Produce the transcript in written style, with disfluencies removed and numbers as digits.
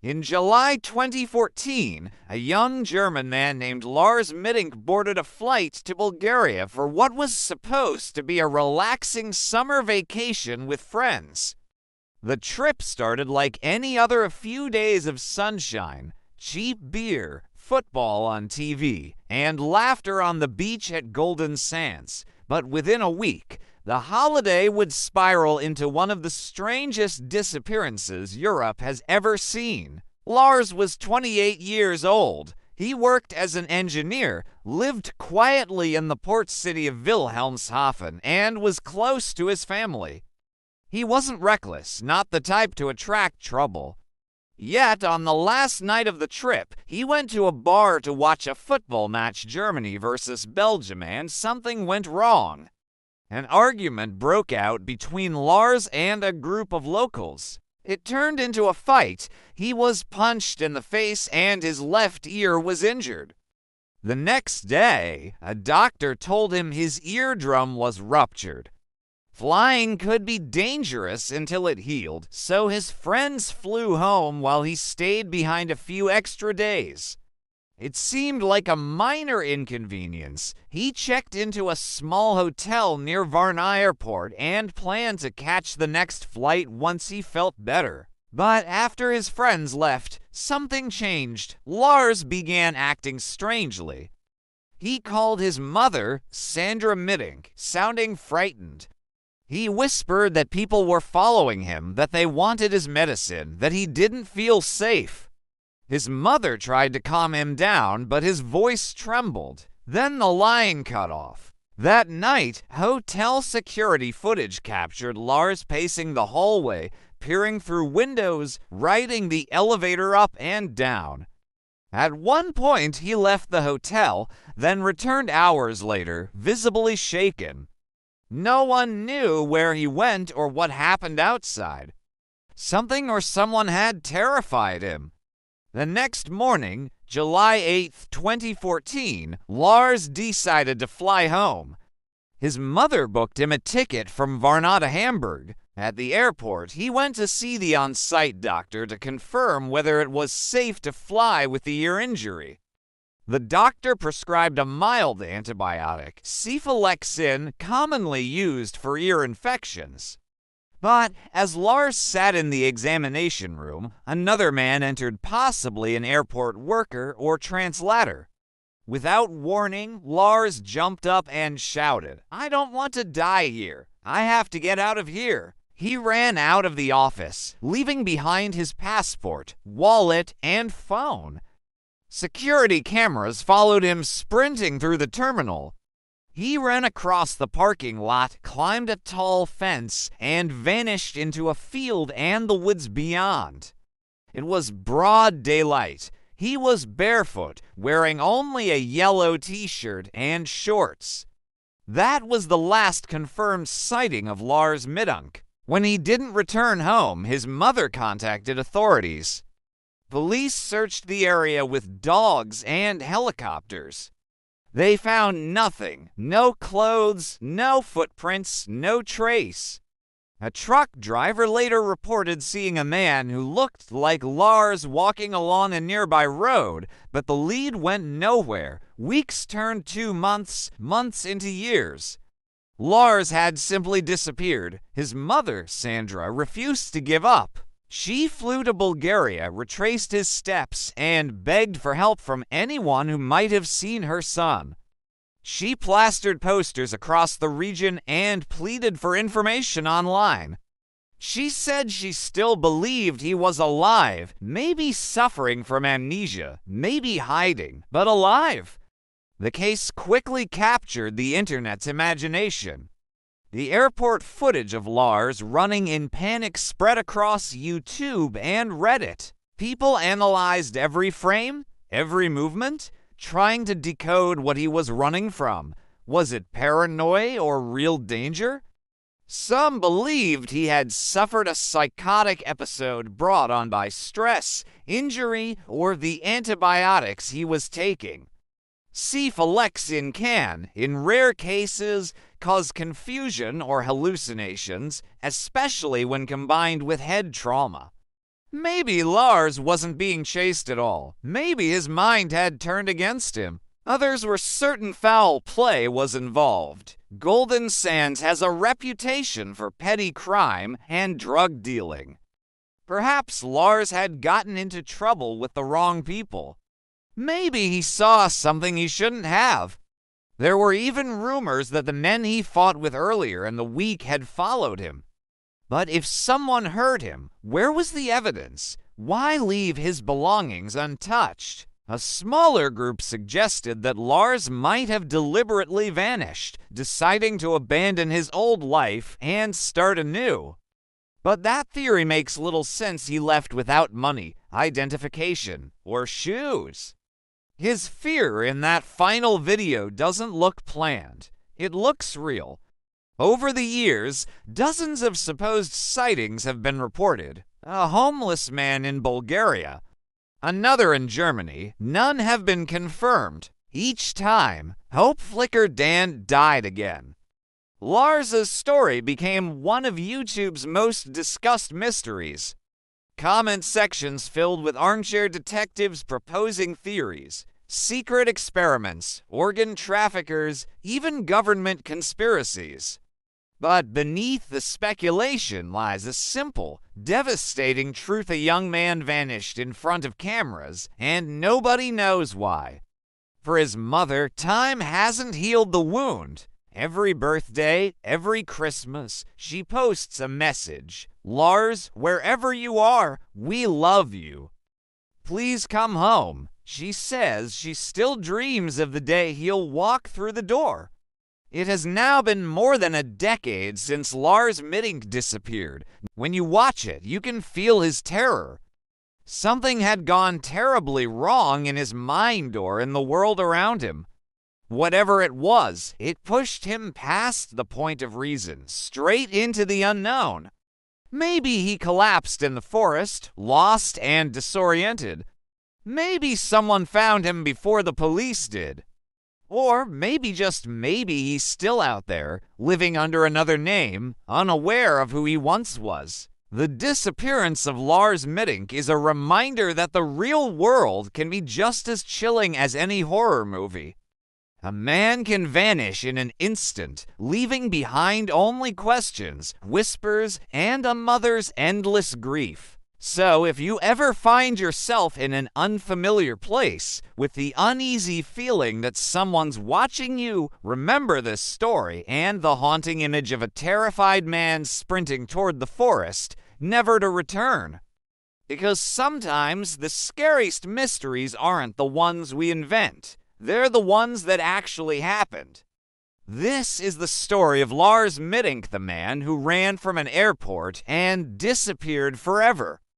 In July 2014, a young German man named Lars Mittank boarded a flight to Bulgaria for what was supposed to be a relaxing summer vacation with friends. The trip started like any other a few days of sunshine, cheap beer, football on TV, and laughter on the beach at Golden Sands. But within a week, the holiday would spiral into one of the strangest disappearances Europe has ever seen. Lars was 28 years old. He worked as an engineer, lived quietly in the port city of Wilhelmshaven, and was close to his family. He wasn't reckless, not the type to attract trouble. Yet, on the last night of the trip, he went to a bar to watch a football match, Germany versus Belgium, and something went wrong. An argument broke out between Lars and a group of locals. It turned into a fight. He was punched in the face and his left ear was injured. The next day, a doctor told him his eardrum was ruptured. Flying could be dangerous until it healed, so his friends flew home while he stayed behind a few extra days. It seemed like a minor inconvenience. He checked into a small hotel near Varna Airport and planned to catch the next flight once he felt better. But after his friends left, something changed. Lars began acting strangely. He called his mother Sandra Mittank, sounding frightened. He whispered that people were following him, that they wanted his medicine, that he didn't feel safe. His mother tried to calm him down, but his voice trembled. Then the line cut off. That night, hotel security footage captured Lars pacing the hallway, peering through windows, riding the elevator up and down. At one point, he left the hotel, then returned hours later, visibly shaken. No one knew where he went or what happened outside. Something or someone had terrified him. The next morning, July 8, 2014, Lars decided to fly home. His mother booked him a ticket from Varna to Hamburg. At the airport, he went to see the on-site doctor to confirm whether it was safe to fly with the ear injury. The doctor prescribed a mild antibiotic, cephalexin, commonly used for ear infections. But as Lars sat in the examination room, another man entered, possibly an airport worker or translator. Without warning, Lars jumped up and shouted, "I don't want to die here. I have to get out of here." He ran out of the office, leaving behind his passport, wallet, and phone. Security cameras followed him sprinting through the terminal. He ran across the parking lot, climbed a tall fence, and vanished into a field and the woods beyond. It was broad daylight. He was barefoot, wearing only a yellow t-shirt and shorts. That was the last confirmed sighting of Lars Mittank. When he didn't return home, his mother contacted authorities. Police searched the area with dogs and helicopters. They found nothing. No clothes, no footprints, no trace. A truck driver later reported seeing a man who looked like Lars walking along a nearby road, but the lead went nowhere. Weeks turned to months, months into years. Lars had simply disappeared. His mother, Sandra, refused to give up. She flew to Bulgaria, retraced his steps, and begged for help from anyone who might have seen her son. She plastered posters across the region and pleaded for information online. She said she still believed he was alive, maybe suffering from amnesia, maybe hiding, but alive. The case quickly captured the internet's imagination. The airport footage of Lars running in panic spread across YouTube and Reddit. People analyzed every frame, every movement, trying to decode what he was running from. Was it paranoia or real danger? Some believed he had suffered a psychotic episode brought on by stress, injury, or the antibiotics he was taking. Cephalexin can, in rare cases, cause confusion or hallucinations, especially when combined with head trauma. Maybe Lars wasn't being chased at all. Maybe his mind had turned against him. Others were certain foul play was involved. Golden Sands has a reputation for petty crime and drug dealing. Perhaps Lars had gotten into trouble with the wrong people. Maybe he saw something he shouldn't have. There were even rumors that the men he fought with earlier in the week had followed him. But if someone heard him, where was the evidence? Why leave his belongings untouched? A smaller group suggested that Lars might have deliberately vanished, deciding to abandon his old life and start anew. But that theory makes little sense. He left without money, identification, or shoes. His fear in that final video doesn't look planned. It looks real. Over the years, dozens of supposed sightings have been reported. A homeless man in Bulgaria, another in Germany. None have been confirmed. Each time, hope flickered and died again. Lars's story became one of YouTube's most discussed mysteries. Comment sections filled with armchair detectives proposing theories, secret experiments, organ traffickers, even government conspiracies. But beneath the speculation lies a simple, devastating truth: a young man vanished in front of cameras, and nobody knows why. For his mother, time hasn't healed the wound. Every birthday, every Christmas, she posts a message. Lars, wherever you are, we love you. Please come home. She says she still dreams of the day he'll walk through the door. It has now been more than a decade since Lars Mittank disappeared. When you watch it, you can feel his terror. Something had gone terribly wrong in his mind or in the world around him. Whatever it was, it pushed him past the point of reason, straight into the unknown. Maybe he collapsed in the forest, lost and disoriented. Maybe someone found him before the police did. Or maybe, just maybe, he's still out there, living under another name, unaware of who he once was. The disappearance of Lars Mittank is a reminder that the real world can be just as chilling as any horror movie. A man can vanish in an instant, leaving behind only questions, whispers, and a mother's endless grief. So if you ever find yourself in an unfamiliar place with the uneasy feeling that someone's watching you, remember this story and the haunting image of a terrified man sprinting toward the forest, never to return. Because sometimes the scariest mysteries aren't the ones we invent. They're the ones that actually happened. This is the story of Lars Mittank, the man who ran from an airport and disappeared forever.